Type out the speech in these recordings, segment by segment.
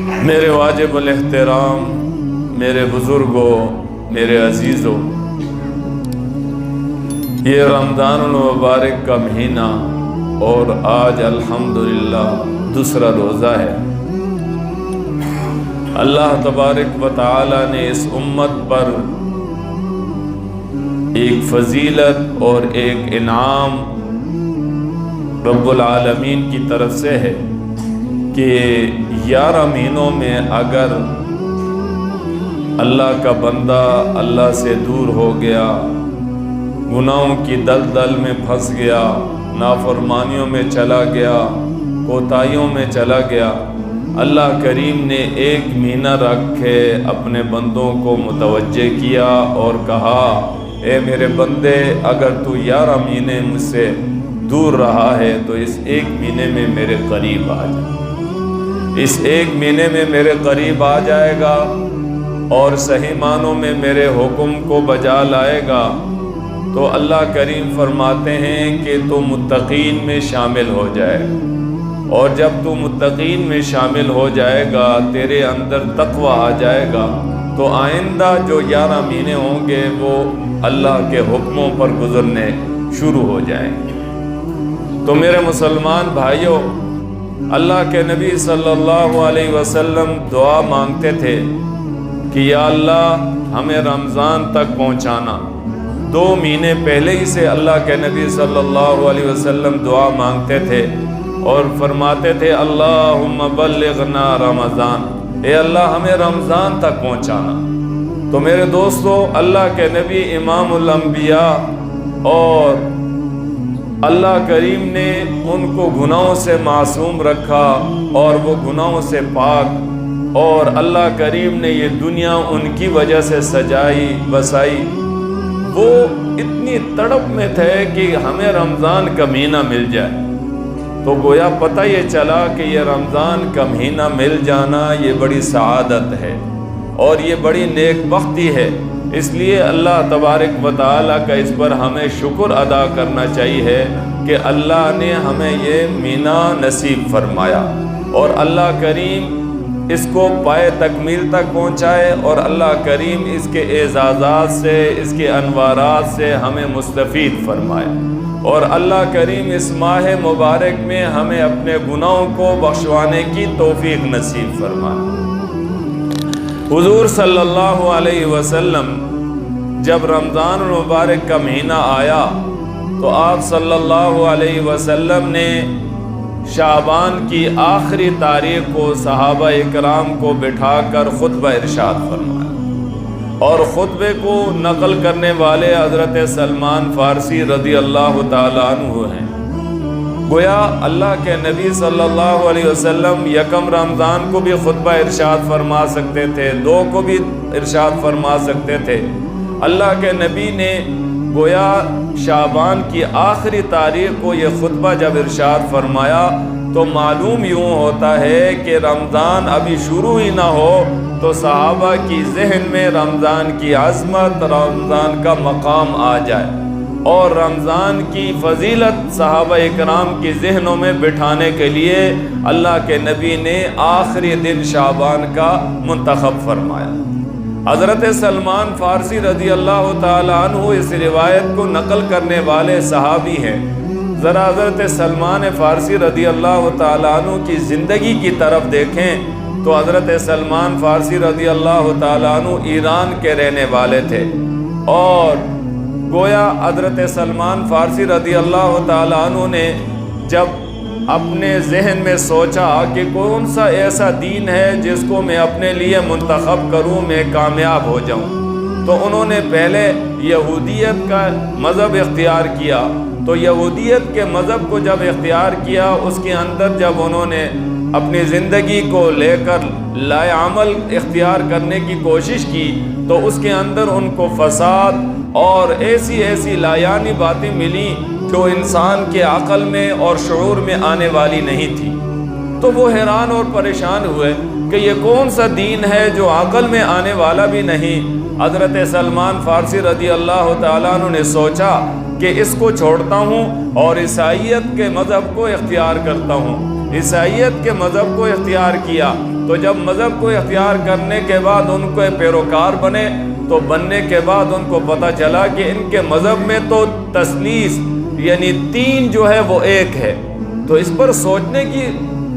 میرے واجب الاحترام، میرے بزرگوں، میرے عزیزوں، یہ رمضان المبارک کا مہینہ اور آج الحمدللہ دوسرا روزہ ہے۔ اللہ تبارک و تعالی نے اس امت پر ایک فضیلت اور ایک انعام رب العالمین کی طرف سے ہے کہ 11 مہینوں میں اگر اللہ کا بندہ اللہ سے دور ہو گیا، گناہوں کی دلدل میں پھنس گیا، نافرمانیوں میں چلا گیا، کوتاہیوں میں چلا گیا، اللہ کریم نے ایک مہینہ رکھ کے اپنے بندوں کو متوجہ کیا اور کہا، اے میرے بندے، اگر تو 11 مہینے مجھ سے دور رہا ہے تو اس ایک مہینے میں میرے قریب آ جا، اس ایک مہینے میں میرے قریب آ جائے گا اور صحیح معنوں میں میرے حکم کو بجا لائے گا تو اللہ کریم فرماتے ہیں کہ تو متقین میں شامل ہو جائے، اور جب تو متقین میں شامل ہو جائے گا، تیرے اندر تقوی آ جائے گا، تو آئندہ جو 11 مہینے ہوں گے وہ اللہ کے حکموں پر گزرنے شروع ہو جائیں گے۔ تو میرے مسلمان بھائیوں، اللہ کے نبی صلی اللہ علیہ وسلم دعا مانگتے تھے کہ یا اللہ ہمیں رمضان تک پہنچانا۔ 2 مہینے پہلے ہی سے اللہ کے نبی صلی اللہ علیہ وسلم دعا مانگتے تھے اور فرماتے تھے اللہم بلغنا رمضان، اے اللہ ہمیں رمضان تک پہنچانا۔ تو میرے دوستو، اللہ کے نبی امام الانبیاء اور اللہ کریم نے ان کو گناہوں سے معصوم رکھا اور وہ گناہوں سے پاک، اور اللہ کریم نے یہ دنیا ان کی وجہ سے سجائی بسائی۔ وہ اتنی تڑپ میں تھے کہ ہمیں رمضان کا مہینہ مل جائے، تو گویا پتہ یہ چلا کہ یہ رمضان کا مہینہ مل جانا یہ بڑی سعادت ہے اور یہ بڑی نیک بختی ہے۔ اس لیے اللہ تبارک و تعالیٰ کا اس پر ہمیں شکر ادا کرنا چاہیے کہ اللہ نے ہمیں یہ مہینہ نصیب فرمایا اور اللہ کریم اس کو پائے تکمیل تک پہنچائے، اور اللہ کریم اس کے اعزازات سے، اس کے انوارات سے ہمیں مستفید فرمائے، اور اللہ کریم اس ماہ مبارک میں ہمیں اپنے گناہوں کو بخشوانے کی توفیق نصیب فرمائے۔ حضور صلی اللہ علیہ وسلم جب رمضان المبارک کا مہینہ آیا تو آپ صلی اللہ علیہ وسلم نے شعبان کی آخری تاریخ کو صحابہ اکرام کو بٹھا کر خطبہ ارشاد فرمایا، اور خطبے کو نقل کرنے والے حضرت سلمان فارسی رضی اللہ تعالیٰ عنہ ہیں۔ گویا اللہ کے نبی صلی اللہ علیہ وسلم 1 رمضان کو بھی خطبہ ارشاد فرما سکتے تھے، 2 کو بھی ارشاد فرما سکتے تھے۔ اللہ کے نبی نے گویا شعبان کی آخری تاریخ کو یہ خطبہ جب ارشاد فرمایا تو معلوم یوں ہوتا ہے کہ رمضان ابھی شروع ہی نہ ہو تو صحابہ کی ذہن میں رمضان کی عظمت، رمضان کا مقام آ جائے، اور رمضان کی فضیلت صحابہ اکرام کی ذہنوں میں بٹھانے کے لیے اللہ کے نبی نے آخری دن شعبان کا منتخب فرمایا۔ حضرت سلمان فارسی رضی اللہ تعالیٰ عنہ اس روایت کو نقل کرنے والے صحابی ہیں۔ ذرا حضرت سلمان فارسی رضی اللہ تعالیٰ عنہ کی زندگی کی طرف دیکھیں تو حضرت سلمان فارسی رضی اللہ تعالیٰ عنہ ایران کے رہنے والے تھے، اور گویا حضرت سلمان فارسی رضی اللہ تعالیٰ عنہ نے جب اپنے ذہن میں سوچا کہ کون سا ایسا دین ہے جس کو میں اپنے لیے منتخب کروں، میں کامیاب ہو جاؤں، تو انہوں نے پہلے یہودیت کا مذہب اختیار کیا۔ تو یہودیت کے مذہب کو جب اختیار کیا، اس کے اندر جب انہوں نے اپنی زندگی کو لے کر لائے عمل اختیار کرنے کی کوشش کی تو اس کے اندر ان کو فساد اور ایسی لایانی باتیں ملیں جو انسان کے عقل میں اور شعور میں آنے والی نہیں تھی۔ تو وہ حیران اور پریشان ہوئے کہ یہ کون سا دین ہے جو عقل میں آنے والا بھی نہیں۔ حضرت سلمان فارسی رضی اللہ تعالیٰ عنہ نے سوچا کہ اس کو چھوڑتا ہوں اور عیسائیت کے مذہب کو اختیار کرتا ہوں۔ عیسائیت کے مذہب کو اختیار کیا، تو جب مذہب کو اختیار کرنے کے بعد ان کو پیروکار بنے، تو بننے کے بعد ان کو پتہ چلا کہ ان کے مذہب میں تو تثلیث یعنی تین جو ہے وہ ایک ہے۔ تو اس پر سوچنے کی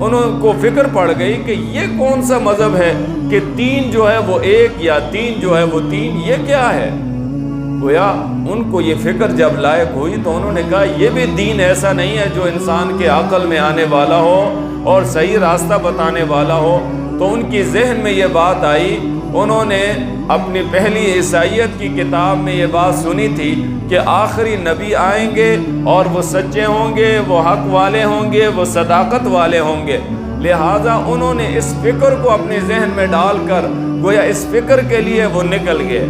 انہوں کو فکر پڑ گئی کہ یہ کون سا مذہب ہے کہ تین جو ہے وہ ایک یا تین جو ہے وہ تین، یہ کیا ہے؟ گویا ان کو یہ فکر جب لائق ہوئی تو انہوں نے کہا یہ بھی دین ایسا نہیں ہے جو انسان کے عقل میں آنے والا ہو اور صحیح راستہ بتانے والا ہو۔ تو ان کی ذہن میں یہ بات آئی، انہوں نے اپنی پہلی عیسائیت کی کتاب میں یہ بات سنی تھی کہ آخری نبی آئیں گے اور وہ سچے ہوں گے، وہ حق والے ہوں گے، وہ صداقت والے ہوں گے۔ لہٰذا انہوں نے اس فکر کو اپنے ذہن میں ڈال کر گویا اس فکر کے لیے وہ نکل گئے،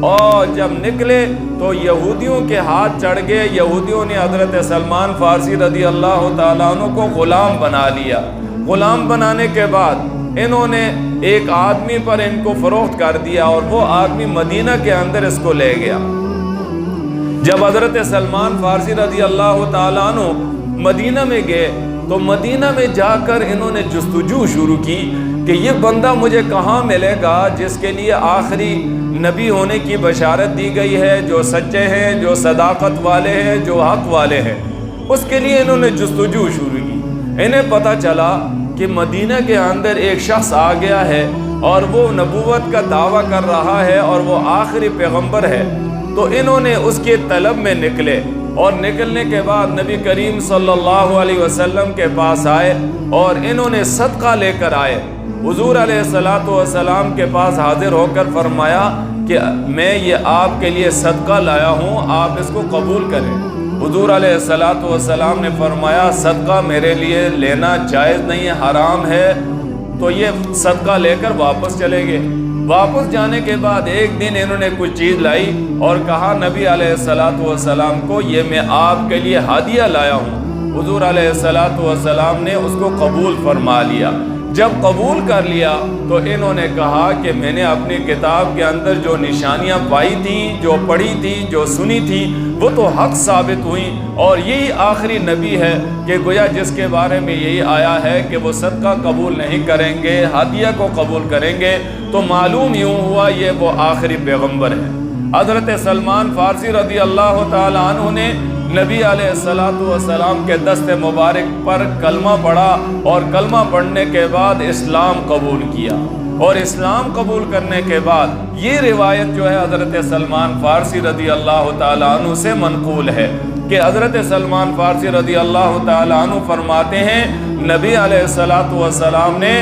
اور جب نکلے تو یہودیوں کے ہاتھ چڑھ گئے۔ یہودیوں نے حضرت سلمان فارسی رضی اللہ تعالیٰ عنہ کو غلام بنا لیا۔ غلام بنانے کے بعد انہوں نے ایک آدمی پر ان کو فروخت کر دیا، اور وہ آدمی مدینہ کے اندر اس کو لے گیا۔ جب حضرت سلمان فارسی رضی اللہ تعالیٰ عنہ مدینہ میں گئے تو مدینہ میں جا کر انہوں نے جستجو شروع کی کہ یہ بندہ مجھے کہاں ملے گا جس کے لیے آخری نبی ہونے کی بشارت دی گئی ہے، جو سچے ہیں، جو صداقت والے ہیں، جو حق والے ہیں۔ اس کے لیے انہوں نے جستجو شروع کی۔ انہیں پتہ چلا کہ مدینہ کے اندر ایک شخص آ گیا ہے اور وہ نبوت کا دعویٰ کر رہا ہے اور وہ آخری پیغمبر ہے۔ تو انہوں نے اس کے طلب میں نکلے، اور نکلنے کے بعد نبی کریم صلی اللہ علیہ وسلم کے پاس آئے اور انہوں نے صدقہ لے کر آئے۔ حضور علیہ السلام کے پاس حاضر ہو کر فرمایا کہ میں یہ آپ کے لیے صدقہ لایا ہوں، آپ اس کو قبول کریں۔ حضور علیہ السلام نے فرمایا صدقہ میرے لیے لینا جائز نہیں ہے، حرام ہے۔ تو یہ صدقہ لے کر واپس چلے گئے۔ واپس جانے کے بعد ایک دن انہوں نے کچھ چیز لائی اور کہا نبی علیہ السلام کو یہ میں آپ کے لیے ہدیہ لایا ہوں۔ حضور علیہ السلام نے اس کو قبول فرما لیا۔ جب قبول کر لیا تو انہوں نے کہا کہ میں نے اپنی کتاب کے اندر جو نشانیاں پائی تھیں، جو پڑھی تھیں، جو سنی تھی، وہ تو حق ثابت ہوئیں، اور یہی آخری نبی ہے کہ گویا جس کے بارے میں یہی آیا ہے کہ وہ صدقہ قبول نہیں کریں گے، ہدیہ کو قبول کریں گے۔ تو معلوم یوں ہوا یہ وہ آخری پیغمبر ہے۔ حضرت سلمان فارسی رضی اللہ تعالی عنہ نے نبی علیہ السلام کے دست مبارک پر کلمہ پڑھا، اور کلمہ پڑھنے کے بعد اسلام قبول کیا، اور اسلام قبول کرنے کے بعد یہ روایت جو ہے حضرت سلمان فارسی رضی اللہ تعالیٰ عنہ سے منقول ہے کہ حضرت سلمان فارسی رضی اللہ تعالیٰ عنہ فرماتے ہیں نبی علیہ السلام نے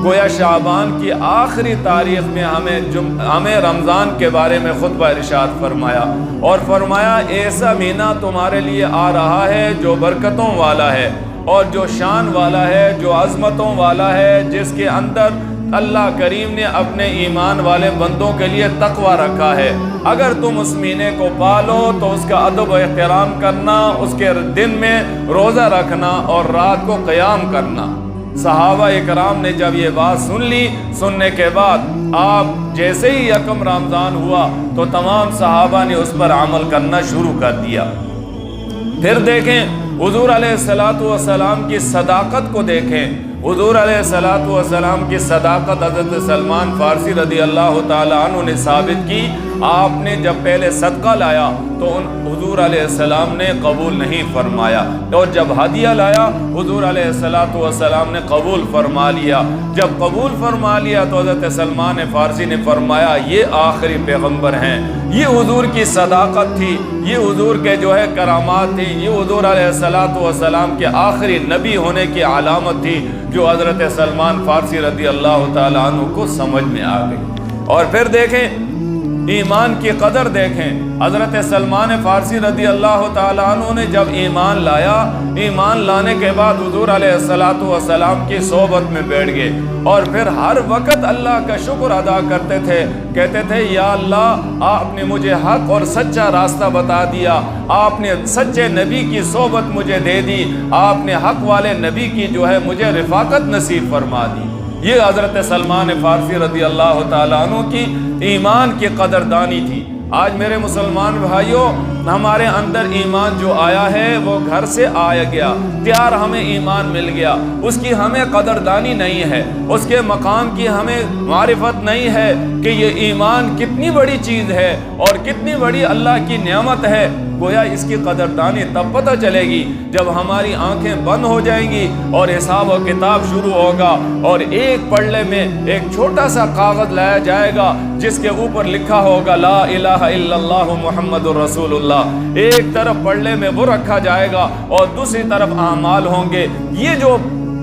گویا شعبان کی آخری تاریخ میں ہمیں رمضان کے بارے میں خطبہ ارشاد فرمایا، اور فرمایا ایسا مہینہ تمہارے لیے آ رہا ہے جو برکتوں والا ہے اور جو شان والا ہے، جو عظمتوں والا ہے، جس کے اندر اللہ کریم نے اپنے ایمان والے بندوں کے لیے تقوی رکھا ہے۔ اگر تم اس مہینے کو پالو تو اس کا ادب و احترام کرنا، اس کے دن میں روزہ رکھنا اور رات کو قیام کرنا۔ صحابہ اکرام نے جب یہ بات سن لی، سننے کے بعد آپ جیسے ہی یکم رمضان ہوا تو تمام صحابہ نے اس پر عمل کرنا شروع کر دیا۔ پھر دیکھیں حضور علیہ السلام کی صداقت کو دیکھیں۔ حضور علیہ السلام کی صداقت حضرت سلمان فارسی رضی اللہ تعالیٰ عنہ نے ثابت کی۔ آپ نے جب پہلے صدقہ لایا تو حضور علیہ السلام نے قبول نہیں فرمایا، اور جب ہدیہ لایا حضور علیہ السلام نے قبول فرما لیا۔ جب قبول فرما لیا تو حضرت سلمان فارسی نے فرمایا یہ آخری پیغمبر ہیں۔ یہ حضور کی صداقت تھی، یہ حضور کے جو ہے کرامات تھی، یہ حضور علیہ السلام کے آخری نبی ہونے کی علامت تھی جو حضرت سلمان فارسی رضی اللہ تعالیٰ عنہ کو سمجھ میں آ گئی۔ اور پھر دیکھیں ایمان کی قدر دیکھیں۔ حضرت سلمان فارسی رضی اللہ تعالیٰ عنہ نے جب ایمان لایا، ایمان لانے کے بعد حضور علیہ السلام کی صحبت میں بیٹھ گئے، اور پھر ہر وقت اللہ کا شکر ادا کرتے تھے، کہتے تھے یا اللہ آپ نے مجھے حق اور سچا راستہ بتا دیا، آپ نے سچے نبی کی صحبت مجھے دے دی، آپ نے حق والے نبی کی جو ہے مجھے رفاقت نصیب فرما دی۔ یہ حضرت سلمان فارسی رضی اللہ تعالیٰ عنہ کی ایمان کی قدردانی تھی۔ آج میرے مسلمان بھائیوں ہمارے اندر ایمان جو آیا ہے وہ گھر سے آیا گیا، تیار ہمیں ایمان مل گیا، اس کی ہمیں قدردانی نہیں ہے، اس کے مقام کی ہمیں معرفت نہیں ہے کہ یہ ایمان کتنی بڑی چیز ہے اور کتنی بڑی اللہ کی نعمت ہے۔ گویا اس کی قدردانی تب پتہ چلے گی جب ہماری آنکھیں بند ہو جائیں گی اور حساب و کتاب شروع ہوگا، اور ایک پلڑے میں ایک چھوٹا سا کاغذ لایا جائے گا جس کے اوپر لکھا ہوگا لا الہ الا اللہ محمد الرسول اللہ، ایک طرف پلڑے میں وہ رکھا جائے گا اور دوسری طرف اعمال ہوں گے۔ یہ جو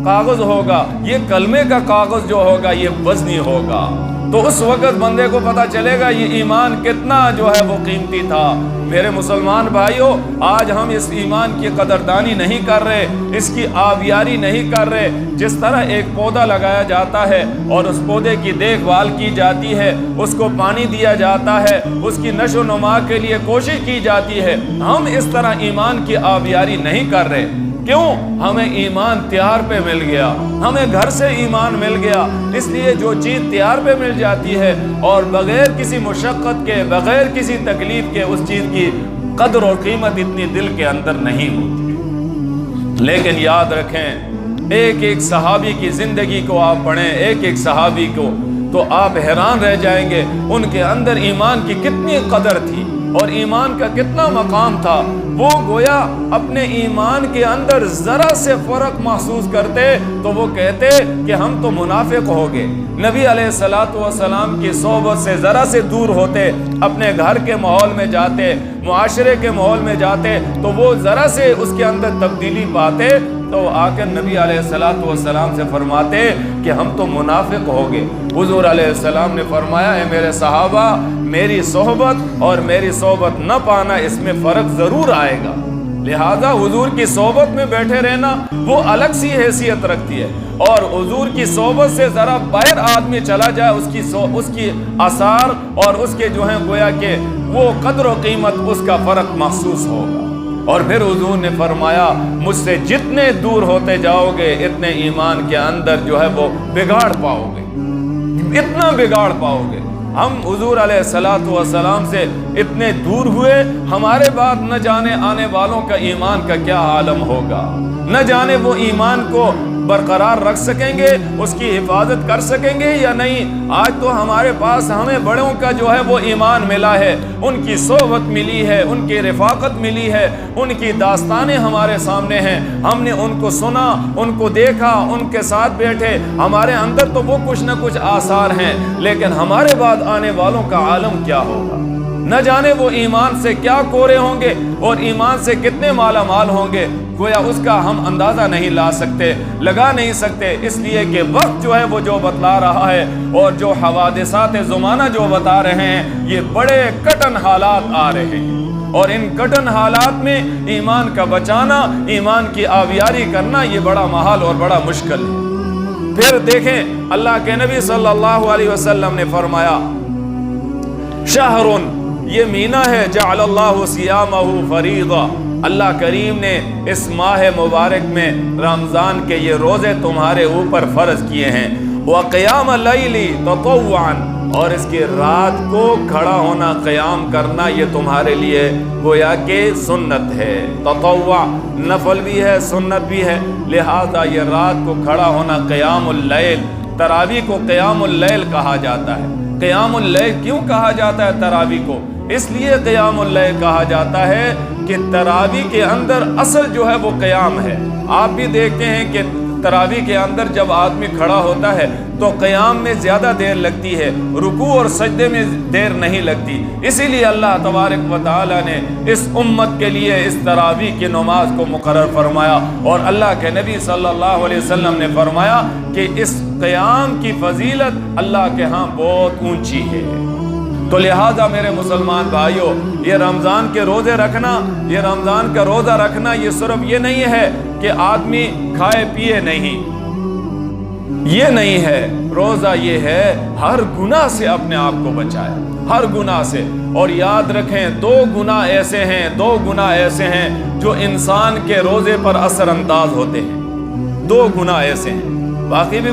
کاغذ ہوگا، یہ کلمے کا کاغذ جو ہوگا، یہ وزنی ہوگا، تو اس وقت بندے کو پتہ چلے گا یہ ایمان کتنا جو ہے وہ قیمتی تھا۔ میرے مسلمان بھائیوں، آج ہم اس ایمان کی قدردانی نہیں کر رہے، اس کی آبیاری نہیں کر رہے۔ جس طرح ایک پودا لگایا جاتا ہے اور اس پودے کی دیکھ بھال کی جاتی ہے، اس کو پانی دیا جاتا ہے، اس کی نشو و نما کے لیے کوشش کی جاتی ہے، ہم اس طرح ایمان کی آبیاری نہیں کر رہے۔ کیوں؟ ہمیں ایمان تیار پہ مل گیا، ہمیں گھر سے ایمان مل گیا، اس لیے جو چیز تیار پہ مل جاتی ہے اور بغیر کسی مشقت کے، بغیر کسی تکلیف کے، اس چیز کی قدر اور قیمت اتنی دل کے اندر نہیں ہوتی۔ لیکن یاد رکھیں، ایک ایک صحابی کی زندگی کو آپ پڑھیں، ایک ایک صحابی کو، تو آپ حیران رہ جائیں گے ان کے اندر ایمان کی کتنی قدر تھی اور ایمان کا کتنا مقام تھا۔ وہ گویا اپنے ایمان کے اندر ذرا سے فرق محسوس کرتے تو وہ کہتے کہ ہم تو منافق ہو گئے۔ نبی علیہ السلام کی صحبت سے ذرا سے دور ہوتے، اپنے گھر کے ماحول میں جاتے، معاشرے کے ماحول میں جاتے تو وہ ذرا سے اس کے اندر تبدیلی پاتے، تو آ کر نبی علیہ السلام سے فرماتے کہ ہم تو منافق ہو گئے۔ حضور علیہ السلام نے فرمایا، اے میرے صحابہ، میری صحبت اور میری صحبت نہ پانا، اس میں فرق ضرور آئے گا۔ لہذا حضور کی صحبت میں بیٹھے رہنا وہ الگ سی حیثیت رکھتی ہے، اور حضور کی صحبت سے ذرا باہر آدمی چلا جائے، اس کی آثار اور اس کے جو ہیں گویا کہ وہ قدر و قیمت، اس کا فرق محسوس ہوگا۔ اور پھر حضور نے فرمایا، مجھ سے جتنے دور ہوتے جاؤ گے اتنے ایمان کے اندر جو ہے وہ بگاڑ پاؤ گے، اتنا بگاڑ پاؤ گے۔ ہم حضور علیہ السلام سے اتنے دور ہوئے، ہمارے بعد نہ جانے آنے والوں کا ایمان کا کیا عالم ہوگا، نہ جانے وہ ایمان کو برقرار رکھ سکیں گے، اس کی حفاظت کر سکیں گے یا نہیں۔ آج تو ہمارے پاس ہمیں بڑوں کا جو ہے وہ ایمان ملا ہے، ان کی صحبت ملی ہے، ان کی رفاقت ملی ہے، ان کی داستانیں ہمارے سامنے ہیں، ہم نے ان کو سنا، ان کو دیکھا، ان کے ساتھ بیٹھے، ہمارے اندر تو وہ کچھ نہ کچھ آثار ہیں، لیکن ہمارے بعد آنے والوں کا عالم کیا ہوگا، نہ جانے وہ ایمان سے کیا کورے ہوں گے اور ایمان سے کتنے مالا مال ہوں گے۔ گویا اس کا ہم اندازہ نہیں لا سکتے، لگا نہیں سکتے، اس لیے کہ وقت جو ہے وہ جو بتلا رہا ہے اور جو حوادثات زمانہ جو بتا رہے ہیں، یہ بڑے کٹن حالات آ رہے ہیں، اور ان کٹن حالات میں ایمان کا بچانا، ایمان کی آبیاری کرنا، یہ بڑا محال اور بڑا مشکل ہے۔ پھر دیکھیں، اللہ کے نبی صلی اللہ علیہ وسلم نے فرمایا، شہرٌ، یہ مہینہ ہے، جعل اللہ صیامہ فریضہ، اللہ کریم نے اس ماہ مبارک میں رمضان کے یہ روزے تمہارے اوپر فرض کیے ہیں، وقیام اللیل تطوعا، اور اس کی رات کو کھڑا ہونا، قیام کرنا، یہ تمہارے لیے گویا کہ سنت ہے۔ تطوع نفل بھی ہے، سنت بھی ہے، لہذا یہ رات کو کھڑا ہونا، قیام اللیل، تراویح کو قیام اللیل کہا جاتا ہے۔ قیام اللیل کیوں کہا جاتا ہے تراویح کو؟ اس لیے قیام اللیل کہا جاتا ہے کہ تراویح کے اندر اصل جو ہے وہ قیام ہے۔ آپ بھی دیکھتے ہیں کہ تراویح کے اندر جب آدمی کھڑا ہوتا ہے تو قیام میں زیادہ دیر لگتی ہے، رکوع اور سجدے میں دیر نہیں لگتی۔ اسی لیے اللہ تبارک و تعالی نے اس امت کے لیے اس تراویح کی نماز کو مقرر فرمایا، اور اللہ کے نبی صلی اللہ علیہ وسلم نے فرمایا کہ اس قیام کی فضیلت اللہ کے ہاں بہت اونچی ہے۔ تو لہذا میرے مسلمان بھائیوں، یہ رمضان کے روزے رکھنا، یہ رمضان کا روزہ رکھنا، یہ صرف یہ نہیں ہے کہ آدمی کھائے پیے نہیں، یہ نہیں ہے۔ روزہ یہ ہے ہر گناہ سے اپنے آپ کو بچائے، ہر گناہ سے۔ اور یاد رکھیں، دو گناہ ایسے ہیں جو انسان کے روزے پر اثر انداز ہوتے ہیں، دو گناہ ایسے ہیں، باقی بھی